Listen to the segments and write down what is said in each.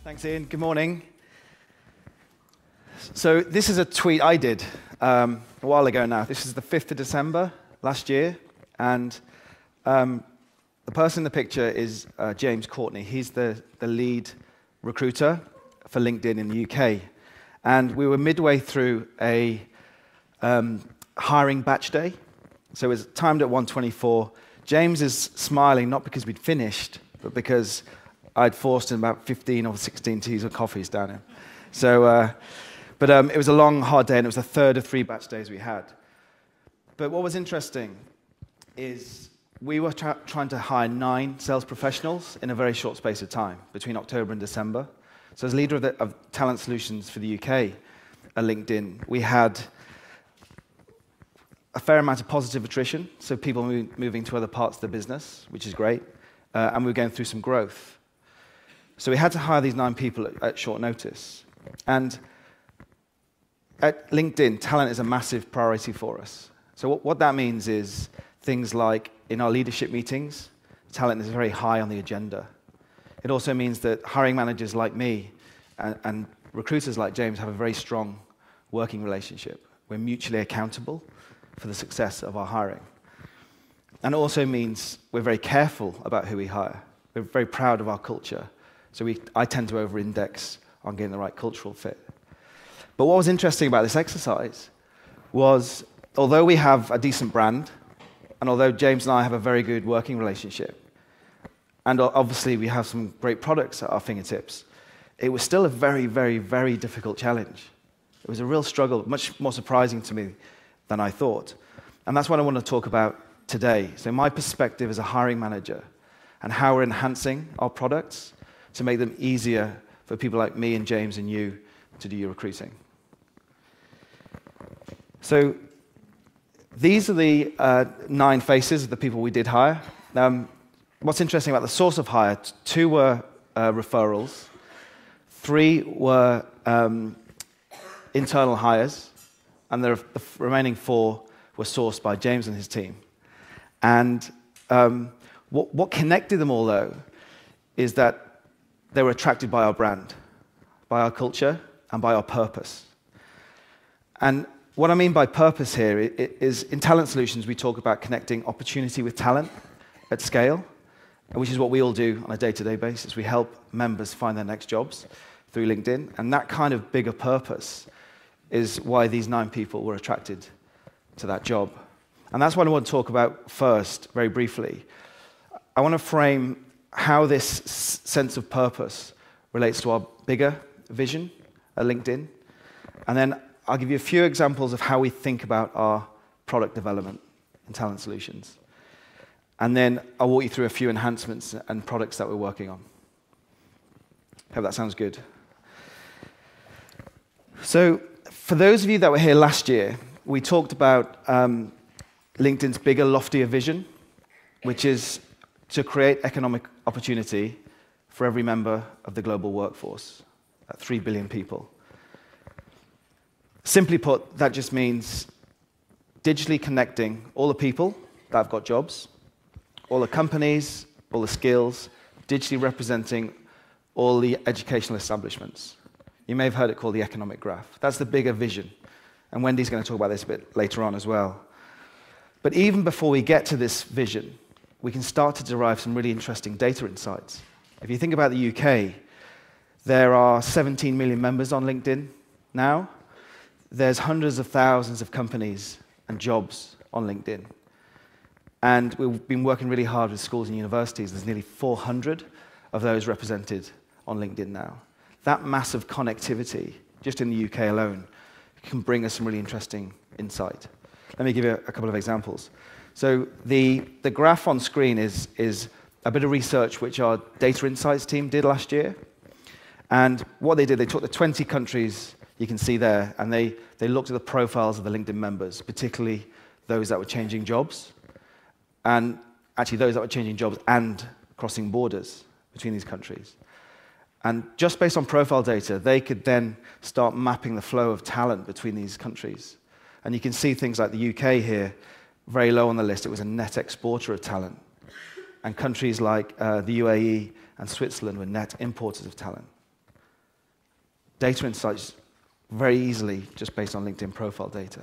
Thanks, Ian. Good morning. So this is a tweet I did a while ago now. This is the 5th of December last year, and the person in the picture is James Courtney. He's the lead recruiter for LinkedIn in the UK. And we were midway through a hiring batch day. So it was timed at 1:24. James is smiling, not because we'd finished, but because I'd forced him about 15 or 16 teas or coffees down him. So, it was a long, hard day, and it was the third of 3 batch days we had. But what was interesting is we were trying to hire 9 sales professionals in a very short space of time, between October and December. So as leader of talent solutions for the UK at LinkedIn, we had a fair amount of positive attrition, so people moving to other parts of the business, which is great, and we were going through some growth. So we had to hire these 9 people at short notice. And at LinkedIn, talent is a massive priority for us. So what that means is things like in our leadership meetings, talent is very high on the agenda. It also means that hiring managers like me and recruiters like James have a very strong working relationship. We're mutually accountable for the success of our hiring. And it also means we're very careful about who we hire. We're very proud of our culture. So I tend to over-index on getting the right cultural fit. But what was interesting about this exercise was, although we have a decent brand, and although James and I have a very good working relationship, and obviously we have some great products at our fingertips, it was still a very, very, very difficult challenge. It was a real struggle, much more surprising to me than I thought. And that's what I want to talk about today. So my perspective as a hiring manager and how we're enhancing our products to make them easier for people like me and James and you to do your recruiting. So these are the 9 faces of the people we did hire. What's interesting about the source of hire, 2 were referrals, 3 were internal hires, and the remaining 4 were sourced by James and his team. And what connected them all, though, is that they were attracted by our brand, by our culture, and by our purpose. And what I mean by purpose here is in talent solutions, we talk about connecting opportunity with talent at scale, which is what we all do on a day-to-day basis. We help members find their next jobs through LinkedIn, and that kind of bigger purpose is why these 9 people were attracted to that job. And that's what I want to talk about first, very briefly. I want to frame how this sense of purpose relates to our bigger vision at LinkedIn, and then I'll give you a few examples of how we think about our product development in talent solutions. And then I'll walk you through a few enhancements and products that we're working on. Hope that sounds good. So for those of you that were here last year, we talked about LinkedIn's bigger, loftier vision, which is to create economic opportunity for every member of the global workforce, at 3 billion people. Simply put, that just means digitally connecting all the people that have got jobs, all the companies, all the skills, digitally representing all the educational establishments. You may have heard it called the economic graph. That's the bigger vision. And Wendy's going to talk about this a bit later on as well. But even before we get to this vision, we can start to derive some really interesting data insights. If you think about the UK, there are 17 million members on LinkedIn now. There's hundreds of thousands of companies and jobs on LinkedIn. And we've been working really hard with schools and universities. There's nearly 400 of those represented on LinkedIn now. That massive connectivity, just in the UK alone, can bring us some really interesting insight. Let me give you a couple of examples. So the graph on screen is a bit of research which our data insights team did last year. And what they did, they took the 20 countries you can see there, and they looked at the profiles of the LinkedIn members, particularly those that were changing jobs, and actually those that were changing jobs and crossing borders between these countries. And just based on profile data, they could then start mapping the flow of talent between these countries. And you can see things like the UK here, very low on the list. It was a net exporter of talent. And countries like the UAE and Switzerland were net importers of talent. data insights very easily just based on LinkedIn profile data.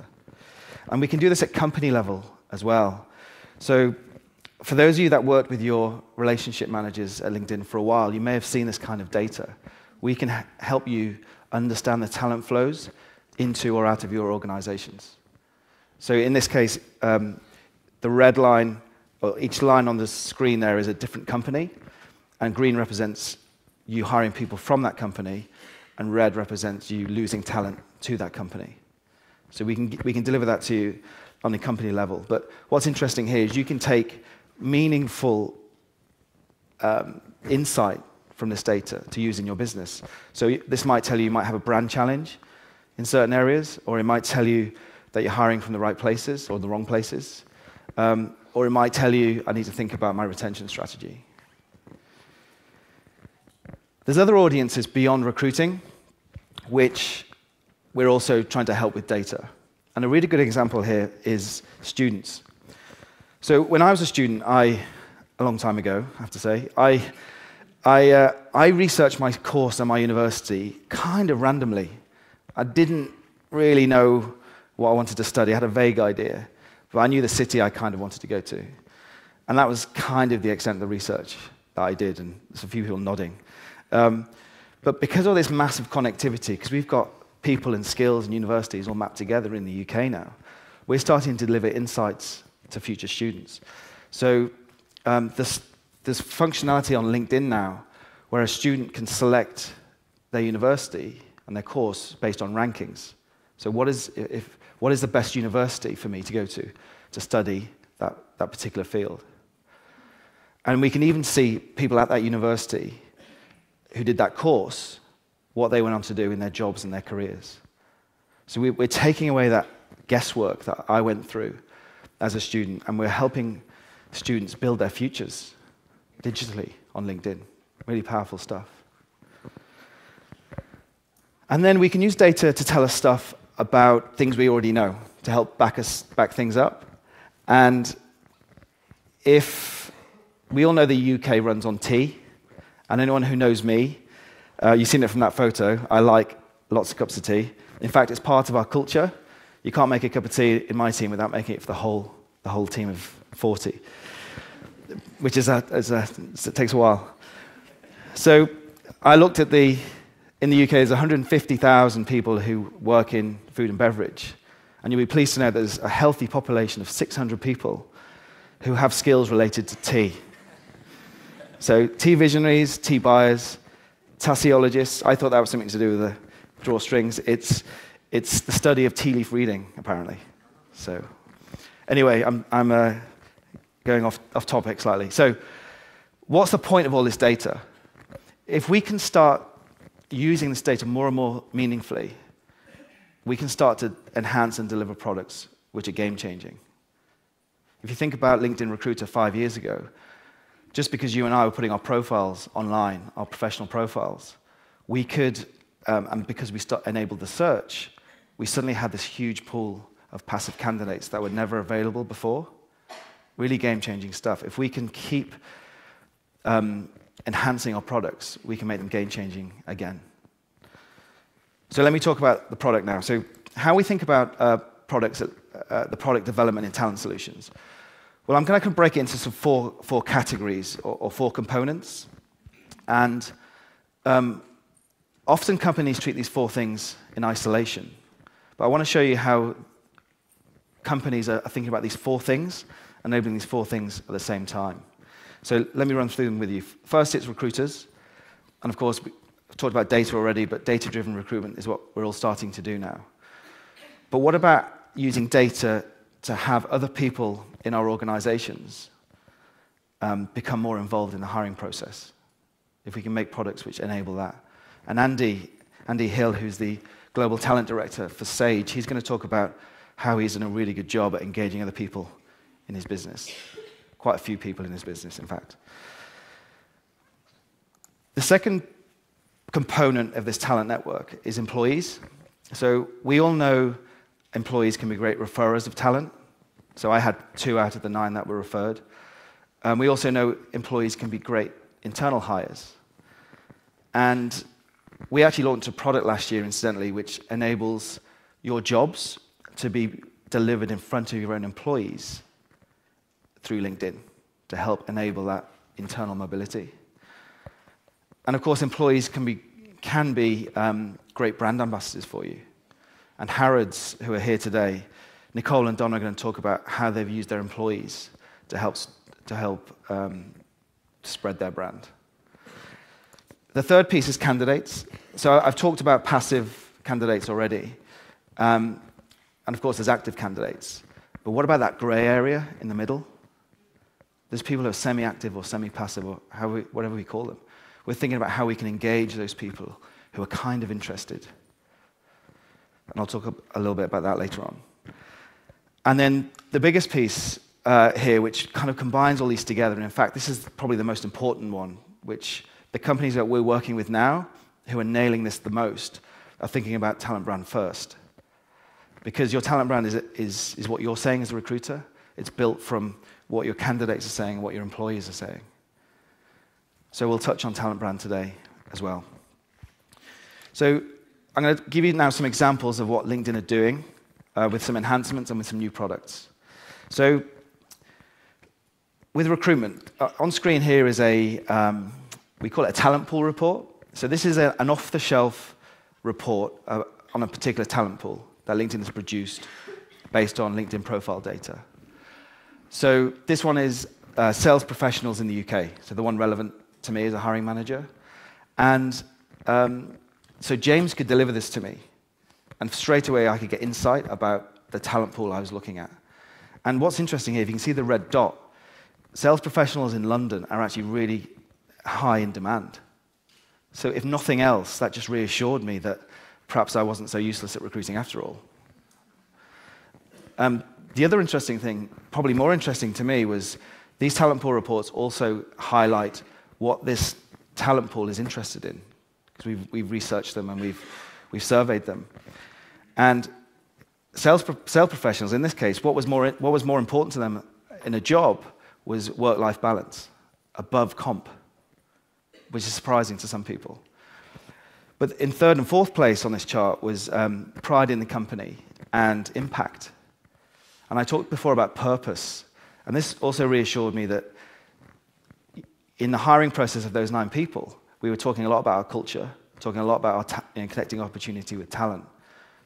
And we can do this at company level as well. So for those of you that worked with your relationship managers at LinkedIn for a while, you may have seen this kind of data. We can help you understand the talent flows into or out of your organizations. So in this case, the red line, or each line on the screen there is a different company, and green represents you hiring people from that company, and red represents you losing talent to that company. So we can deliver that to you on the company level. But what's interesting here is you can take meaningful insight from this data to use in your business. So this might tell you might have a brand challenge in certain areas, or it might tell you that you're hiring from the right places or the wrong places, or it might tell you I need to think about my retention strategy. There's other audiences beyond recruiting, which we're also trying to help with data. And a really good example here is students. So when I was a student, a long time ago, I have to say, I researched my course at my university kind of randomly. I didn't really know what I wanted to study. I had a vague idea, but I knew the city I kind of wanted to go to. And that was kind of the extent of the research that I did, and there's a few people nodding. But because of this massive connectivity, because we've got people and skills and universities all mapped together in the UK now, we're starting to deliver insights to future students. So there's functionality on LinkedIn now where a student can select their university and their course based on rankings. So what is the best university for me to go to study that particular field? And we can even see people at that university who did that course, what they went on to do in their jobs and their careers. So we're taking away that guesswork that I went through as a student, and we're helping students build their futures digitally on LinkedIn. Really powerful stuff. And then we can use data to tell us stuff about things we already know, to help back things up. And if we all know the UK runs on tea, and anyone who knows me, you've seen it from that photo, I like lots of cups of tea. In fact, it's part of our culture. You can't make a cup of tea in my team without making it for the whole team of 40, which it takes a while. So I looked at in the UK, there's 150,000 people who work in food and beverage, and you'll be pleased to know that there's a healthy population of 600 people who have skills related to tea. So tea visionaries, tea buyers, tassiologists. I thought that was something to do with the drawstrings. It's the study of tea leaf reading, apparently. So anyway, I'm going off topic slightly. So what's the point of all this data? If we can start using this data more and more meaningfully, we can start to enhance and deliver products which are game-changing. If you think about LinkedIn Recruiter 5 years ago, just because you and I were putting our profiles online, our professional profiles, we could, and because we enabled the search, we suddenly had this huge pool of passive candidates that were never available before. Really game-changing stuff. If we can keep enhancing our products, we can make them game-changing again. So let me talk about the product now. So how we think about products, the product development in talent solutions. Well, I'm going to break it into some four categories or four components. And often companies treat these four things in isolation. But I want to show you how companies are thinking about these four things, enabling these four things at the same time. So let me run through them with you. First, it's recruiters. And of course, I've talked about data already, but data-driven recruitment is what we're all starting to do now. But what about using data to have other people in our organizations become more involved in the hiring process? If we can make products which enable that. And Andy Hill, who's the Global Talent Director for Sage, he's going to talk about how he's done a really good job at engaging other people in his business. Quite a few people in his business, in fact. The second component of this talent network is employees. So we all know employees can be great referrers of talent. So I had 2 out of the 9 that were referred. We also know employees can be great internal hires. And we actually launched a product last year, incidentally, which enables your jobs to be delivered in front of your own employees through LinkedIn to help enable that internal mobility. And of course, employees can be great brand ambassadors for you. And Harrods, who are here today, Nicole and Don are going to talk about how they've used their employees to help spread their brand. The third piece is candidates. So I've talked about passive candidates already. And of course, there's active candidates. But what about that gray area in the middle? There's people who are semi-active or semi-passive, or whatever we call them. We're thinking about how we can engage those people who are kind of interested. And I'll talk a little bit about that later on. And then the biggest piece here, which kind of combines all these together, and in fact, this is probably the most important one, which the companies that we're working with now, who are nailing this the most, are thinking about talent brand first. Because your talent brand is what you're saying as a recruiter. It's built from what your candidates are saying and what your employees are saying. So we'll touch on talent brand today as well. So I'm going to give you now some examples of what LinkedIn are doing with some enhancements and with some new products. So with recruitment, on screen here is we call it a talent pool report. So this is an off-the-shelf report on a particular talent pool that LinkedIn has produced based on LinkedIn profile data. So this one is sales professionals in the UK, so the one relevant to me as a hiring manager. And so James could deliver this to me, and straight away I could get insight about the talent pool I was looking at. And what's interesting here, if you can see the red dot, sales professionals in London are actually really high in demand. So if nothing else, that just reassured me that perhaps I wasn't so useless at recruiting after all. The other interesting thing, probably more interesting to me, was these talent pool reports also highlight what this talent pool is interested in, because we've researched them and we've surveyed them. And sales professionals, in this case, what was more important to them in a job was work-life balance, above comp, which is surprising to some people. But in third and fourth place on this chart was pride in the company and impact. And I talked before about purpose, and this also reassured me that in the hiring process of those 9 people, we were talking a lot about our culture, talking a lot about our connecting opportunity with talent.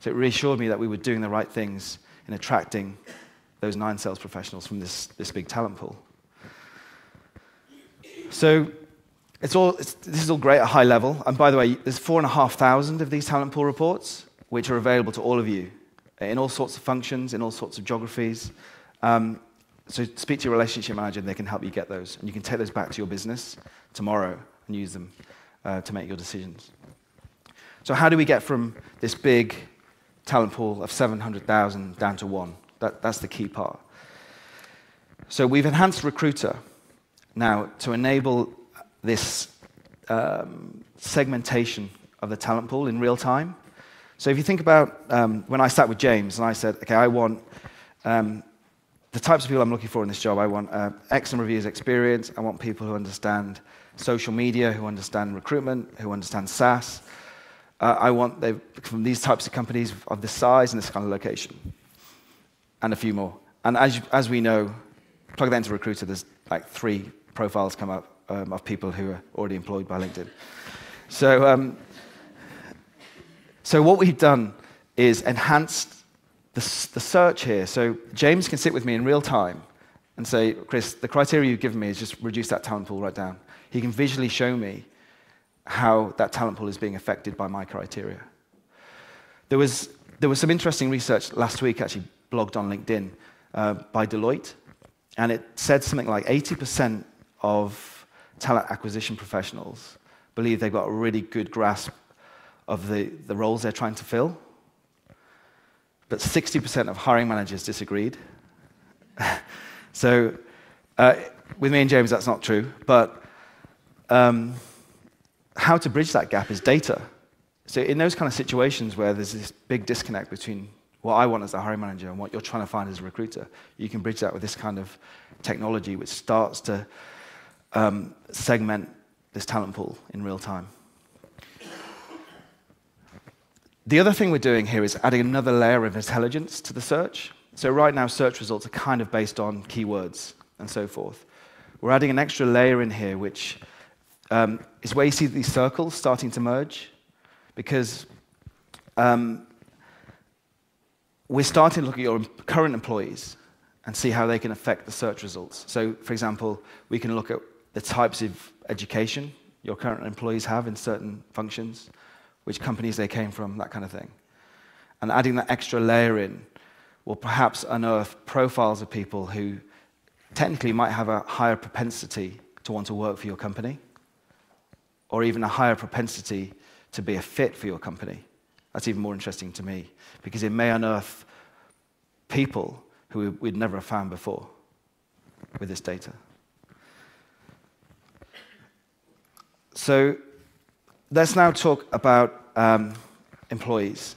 So it reassured me that we were doing the right things in attracting those 9 sales professionals from this big talent pool. So this is all great at high level. And by the way, there's 4,500 of these talent pool reports, which are available to all of you in all sorts of functions, in all sorts of geographies. So speak to your relationship manager, and they can help you get those. And you can take those back to your business tomorrow and use them to make your decisions. So how do we get from this big talent pool of 700,000 down to 1? That's the key part. So we've enhanced Recruiter now to enable this segmentation of the talent pool in real time. So if you think about when I sat with James and I said, okay, I want the types of people I'm looking for in this job. I want X number of years experience. I want people who understand social media, who understand recruitment, who understand SaaS. I want from these types of companies of this size and this kind of location, and a few more. And as we know, plug that into Recruiter, there's like 3 profiles come up of people who are already employed by LinkedIn. So what we've done is enhanced the search here. So James can sit with me in real time and say, Chris, the criteria you've given me is just reduce that talent pool right down. He can visually show me how that talent pool is being affected by my criteria. There was some interesting research last week, actually blogged on LinkedIn by Deloitte, and it said something like 80% of talent acquisition professionals believe they've got a really good grasp of the roles they're trying to fill. But 60% of hiring managers disagreed. So with me and James, that's not true. But how to bridge that gap is data. So in those kind of situations where there's this big disconnect between what I want as a hiring manager and what you're trying to find as a recruiter, you can bridge that with this kind of technology which starts to segment this talent pool in real time. The other thing we're doing here is adding another layer of intelligence to the search. So right now, search results are kind of based on keywords and so forth. We're adding an extra layer in here, which is where you see these circles starting to merge, because we're starting to look at your current employees and see how they can affect the search results. So, for example, we can look at the types of education your current employees have in certain functions, which companies they came from, that kind of thing. And adding that extra layer in will perhaps unearth profiles of people who technically might have a higher propensity to want to work for your company, or even a higher propensity to be a fit for your company. That's even more interesting to me, because it may unearth people who we'd never have found before with this data. So let's now talk about employees.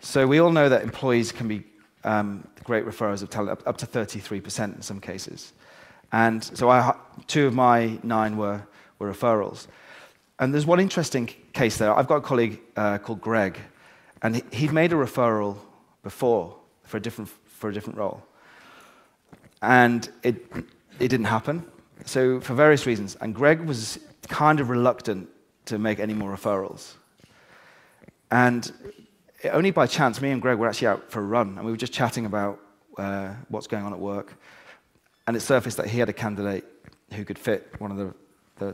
So we all know that employees can be great referrers of talent, up to 33% in some cases. And so 2 of my 9 were referrals. And there's one interesting case there. I've got a colleague called Greg, and he'd made a referral before for a different role. And it didn't happen, so for various reasons. And Greg was kind of reluctant to make any more referrals. And only by chance, me and Greg were actually out for a run, and we were just chatting about what's going on at work. And it surfaced that he had a candidate who could fit one of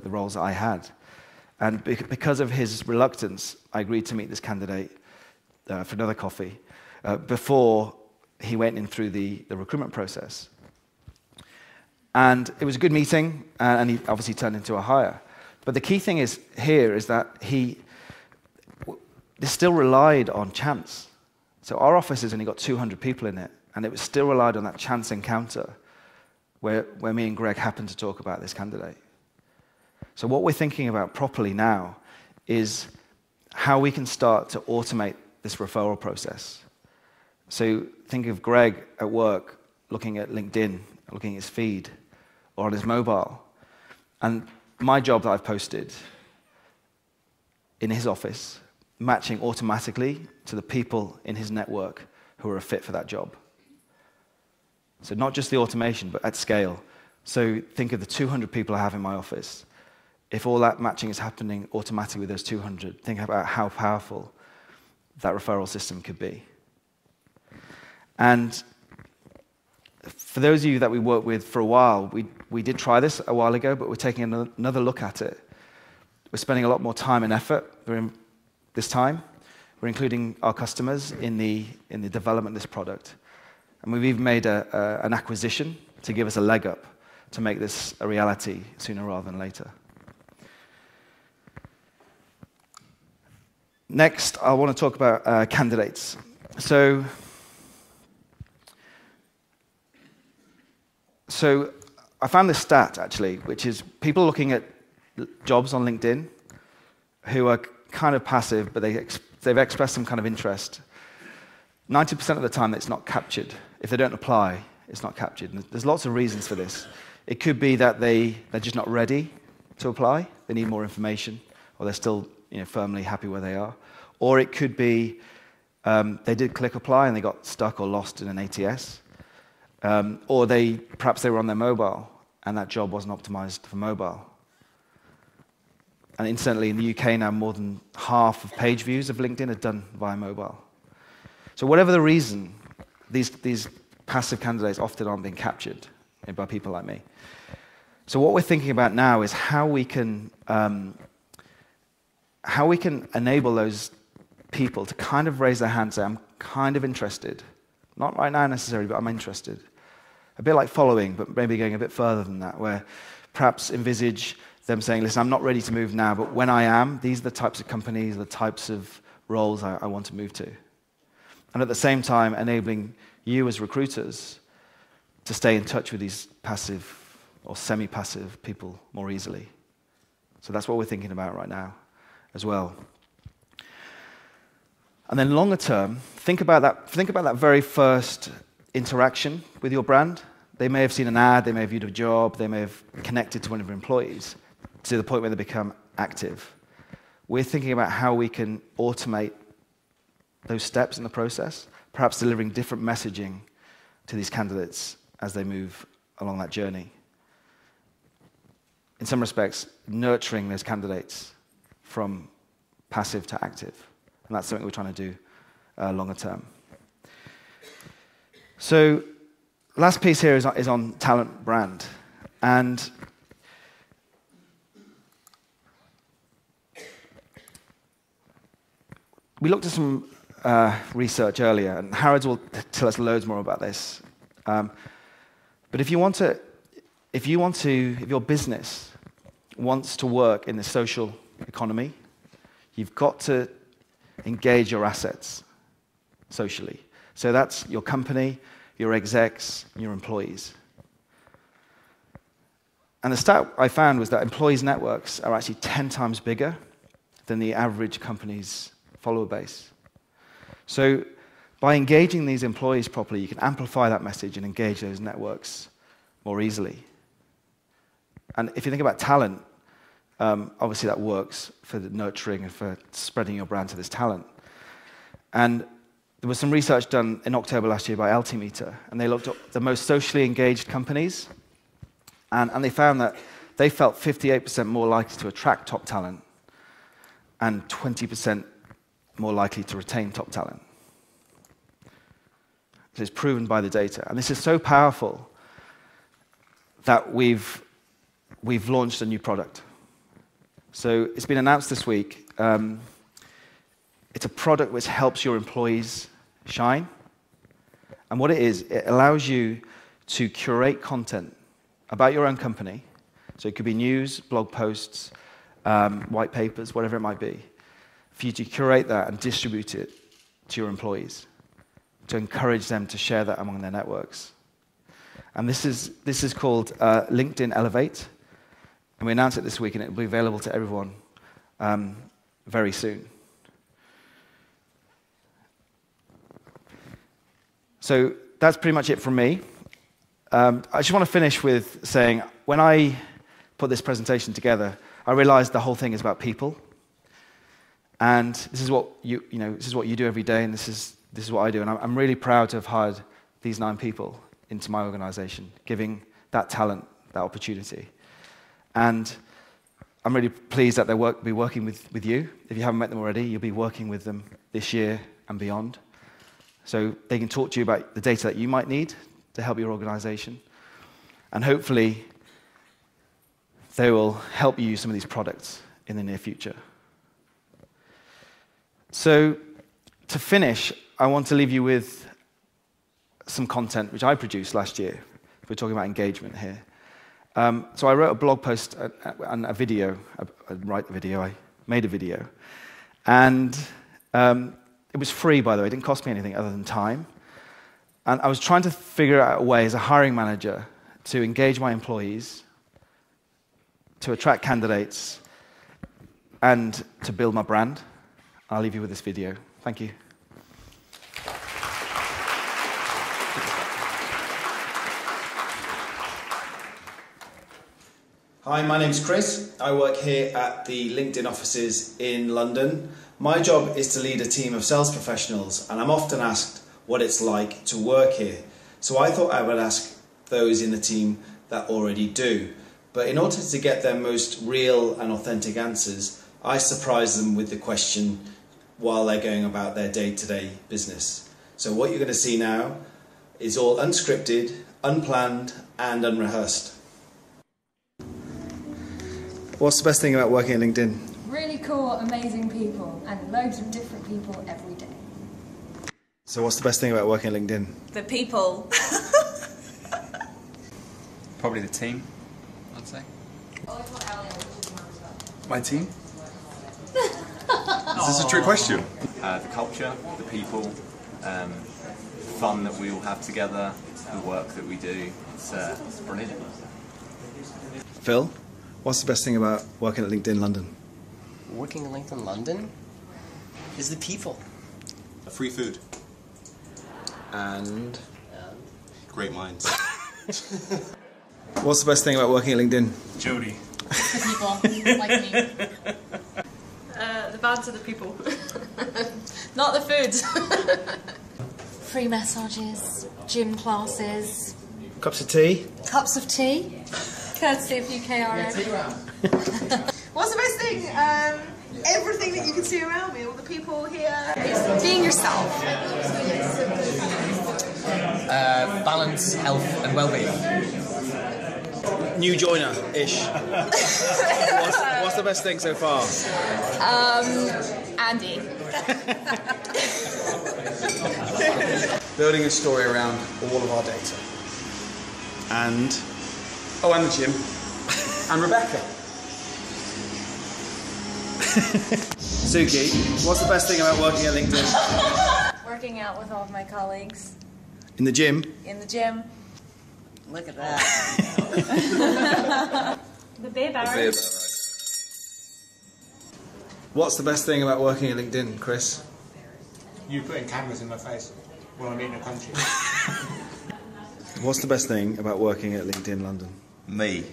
the roles that I had. And because of his reluctance, I agreed to meet this candidate for another coffee before he went in through the recruitment process. And it was a good meeting, and he obviously turned into a hire. But the key thing is that he still relied on chance. So our office has only got 200 people in it, and it was still relied on that chance encounter where me and Greg happened to talk about this candidate. So what we're thinking about properly now is how we can start to automate this referral process. So think of Greg at work looking at LinkedIn, looking at his feed, or on his mobile. And my job that I've posted in his office, matching automatically to the people in his network who are a fit for that job. So not just the automation, but at scale. So think of the 200 people I have in my office. If all that matching is happening automatically with those 200, think about how powerful that referral system could be. And for those of you that we worked with for a while, we did try this a while ago, but we're taking another look at it. We're spending a lot more time and effort this time. We're including our customers in the development of this product. And we've even made an acquisition to give us a leg up to make this a reality sooner rather than later. Next, I want to talk about candidates. So I found this stat, actually, which is people looking at jobs on LinkedIn who are kind of passive, but they've expressed some kind of interest. 90% of the time, it's not captured. If they don't apply, it's not captured. And there's lots of reasons for this. It could be that they're just not ready to apply. They need more information, or they're still firmly happy where they are. Or it could be they did click apply and they got stuck or lost in an ATS. Or perhaps they were on their mobile and that job wasn't optimized for mobile. And incidentally, in the UK now, more than half of page views of LinkedIn are done via mobile. So whatever the reason, these passive candidates often aren't being captured by people like me. So what we're thinking about now is how we can enable those people to kind of raise their hand and say, I'm kind of interested. Not right now necessarily, but I'm interested. A bit like following, but maybe going a bit further than that, where perhaps envisage them saying, listen, I'm not ready to move now, but when I am, these are the types of companies, the types of roles I want to move to. And at the same time, enabling you as recruiters to stay in touch with these passive or semi-passive people more easily. So that's what we're thinking about right now as well. And then longer term, think about that very first interaction with your brand. They may have seen an ad, they may have viewed a job, they may have connected to one of your employees to the point where they become active. We're thinking about how we can automate those steps in the process, perhaps delivering different messaging to these candidates as they move along that journey. In some respects, nurturing those candidates from passive to active. And that's something we're trying to do longer term. So, last piece here is on talent brand. And we looked at some research earlier, and Harrods will tell us loads more about this. But if your business wants to work in the social economy, you've got to engage your assets socially. So that's your company, your execs, your employees. And the stat I found was that employees' networks are actually 10 times bigger than the average company's follower base. So by engaging these employees properly, you can amplify that message and engage those networks more easily. And if you think about talent, obviously that works for the nurturing and for spreading your brand to this talent. And there was some research done in October last year by Altimeter, and they looked at the most socially engaged companies, and they found that they felt 58% more likely to attract top talent and 20% more likely to retain top talent. So it's proven by the data. And this is so powerful that we've launched a new product. So it's been announced this week. It's a product which helps your employees shine. And what it is, it allows you to curate content about your own company. So it could be news, blog posts, white papers, whatever it might be, for you to curate that and distribute it to your employees, to encourage them to share that among their networks. And this is called LinkedIn Elevate. And we announced it this week, and it will be available to everyone very soon. So that's pretty much it from me. I just want to finish with saying, when I put this presentation together, I realized the whole thing is about people. And this is what this is what you do every day, and this is what I do. And I'm really proud to have hired these 9 people into my organization, giving that talent that opportunity. And I'm really pleased that they'll be working with you. If you haven't met them already, you'll be working with them this year and beyond. So they can talk to you about the data that you might need to help your organization. And hopefully, they will help you use some of these products in the near future. So to finish, I want to leave you with some content which I produced last year. We're talking about engagement here. So I wrote a blog post and a video. I made a video. And it was free, by the way. It didn't cost me anything other than time. And I was trying to figure out a way as a hiring manager to engage my employees, to attract candidates, and to build my brand. I'll leave you with this video. Thank you. Hi, my name's Chris. I work here at the LinkedIn offices in London. My job is to lead a team of sales professionals, and I'm often asked what it's like to work here. So I thought I would ask those in the team that already do. But in order to get their most real and authentic answers, I surprise them with the question while they're going about their day-to-day business. So what you're going to see now is all unscripted, unplanned, and unrehearsed. What's the best thing about working at LinkedIn? Really cool, amazing people, and loads of different people every day. So what's the best thing about working at LinkedIn? The people. Probably the team, I'd say. My team? Is this a trick question? The culture, the people, fun that we all have together, the work that we do. It's brilliant. Phil, what's the best thing about working at LinkedIn London? Working at LinkedIn London is the people. Free food. And Great minds. what's the best thing about working at LinkedIn? Jody. The people, like me. The bands are the people. Not the food. Free massages, gym classes, Cups of tea. cups of tea, courtesy of UKRM. What's the best thing? Everything that you can see around me, all the people here. It's being yourself. Balance, health, and well-being. New joiner-ish. What's the best thing so far? Andy. Building a story around all of our data. And the gym. And Rebecca. Suki, what's the best thing about working at LinkedIn? Working out with all of my colleagues In the gym. in the gym. Look at that. The bib hours. What's the best thing about working at LinkedIn, Chris? You putting cameras in my face while I'm eating a country. What's the best thing about working at LinkedIn London? Me.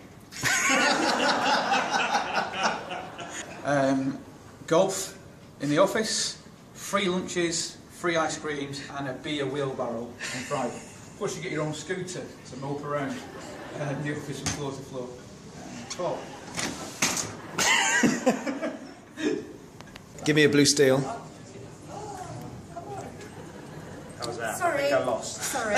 Golf in the office, free lunches, free ice creams, and a beer wheelbarrow on Friday. Plus, you get your own scooter to mope around the office from floor to floor. Give me a blue steel. How was that? Sorry. I think I lost. Sorry.